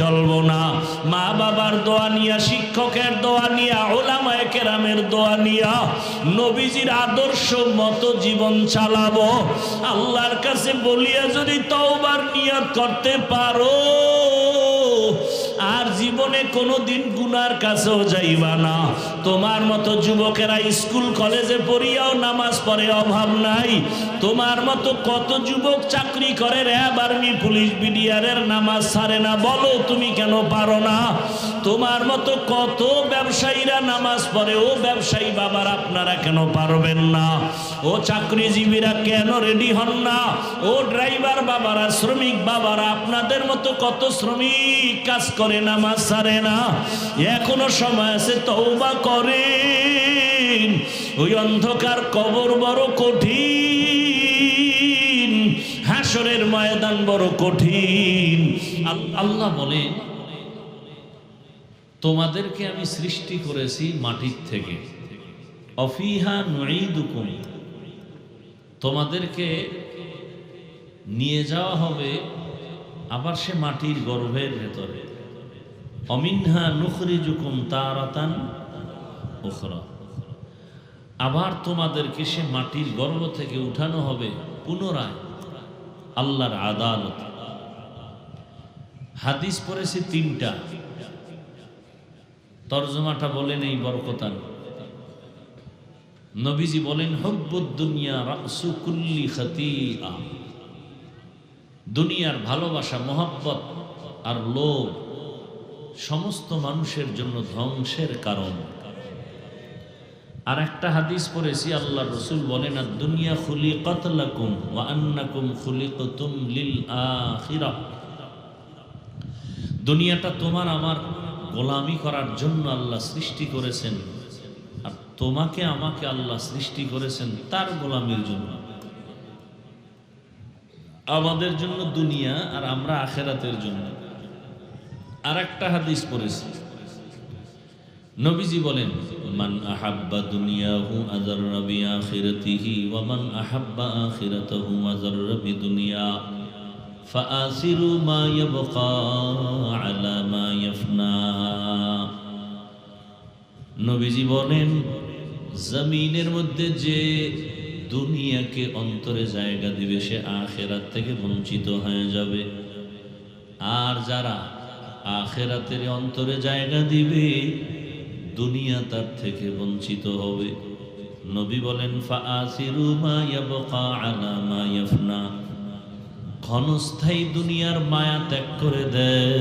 চলবো না। মা বাবার দোয়া নিয়া, শিক্ষকের দোয়া নিয়া, উলামায়ে কেরামের দোয়া নিয়া নবীজির আদর্শ মতো জীবন চালাবো। আল্লাহর কাছে বলিয়া যদি তওবার নিয়ত করতে পারো, আর জীবনে কোনোদিন গুনার কাছেও যাইবা না। তোমার মতো যুবকেরা স্কুল কলেজে পড়িয়াও নামাজ পড়ে, অভাব নাই। তোমার মতো কত যুবক চাকরি করে, র্যাব, আর্মি, পুলিশ, বিডিআরের নামাজ ছাড়ে না। বলো তুমি কেন পারো না? তোমার মতো কত ব্যবসায়ীরা নামাজ পড়ে, ও ব্যবসায়ী বাবার আপনারা কেন পারবেন না? ও চাকরিজীবীরা কেন রেডি হন না? ও ড্রাইভার বাবারা, শ্রমিক বাবারা, আপনাদের মতো কত শ্রমিক কাজ করে, নামাজ ছাড়ে না। এখনো সময় আছে, তওবা করেন। ওই অন্ধকার কবর বড় কঠিন, হাসরের ময়দান বড় কঠিন। আল্লাহ বলেন, তোমাদেরকে আমি সৃষ্টি করেছি মাটির থেকে, অফিহা নুঈদুকুম, তোমাদেরকে নিয়ে যাওয়া হবে আবার সে মাটির গর্ভের ভেতরে। অমিনহা নুখরিজুকুম তারাতান উখরা, আবার তোমাদেরকে সে মাটির গর্ভ থেকে উঠানো হবে পুনরায় আল্লাহর আদালত। হাদিস পড়েছি তিনটা, তরজমাটা বলেন এই বরকতান। নবীজি বলেন, হুব্বুদ দুনিয়া রাসু কুল্লি খাতিআ, দুনিয়ার ভালোবাসা, মহব্বত আর লোভ সমস্ত মানুষের জন্য ধ্বংসের কারণ। আর একটা হাদিস পড়েছি, আল্লাহ রসুল বলেন, আদ-দুনিয়া খুলিকাত লাকুম ওয়া আন্নাকুম খুলিকতুম লিল আখিরাহ, দুনিয়াটা তোমার আমার গোলামি করার জন্য আল্লাহ সৃষ্টি করেছেন, আর তোমাকে আমাকে আল্লাহ সৃষ্টি করেছেন তার গোলামির জন্য। আমাদের জন্য দুনিয়া আর আমরা আখিরাতের জন্য। আর একটা হাদিস পড়েছি, নবীজি বলেন, মান আহাব্বা দুনিয়াহু আযাররা বিআখিরাতিহি ওয়া মান আহাব্বা আখিরাতাহু আযাররা বিদুনিয়া ফাআসিরু মা ইয়াবকা আলা মা ইয়াফনা। নবীজি বলেন, জমিনের মধ্যে যে দুনিয়াকে অন্তরে জায়গা দিবে সে আখিরাত থেকে বঞ্চিত হয়ে যাবে, আর যারা আখিরাতের অন্তরে জায়গা দিবে দুনিয়া তার থেকে বঞ্চিত হবে। নবী বলেন, ফাআসিরু মা ইয়াবকা আলা মা ইয়াফনা, ক্ষণস্থায়ী দুনিয়ার মায়া ত্যাগ করে দেয়।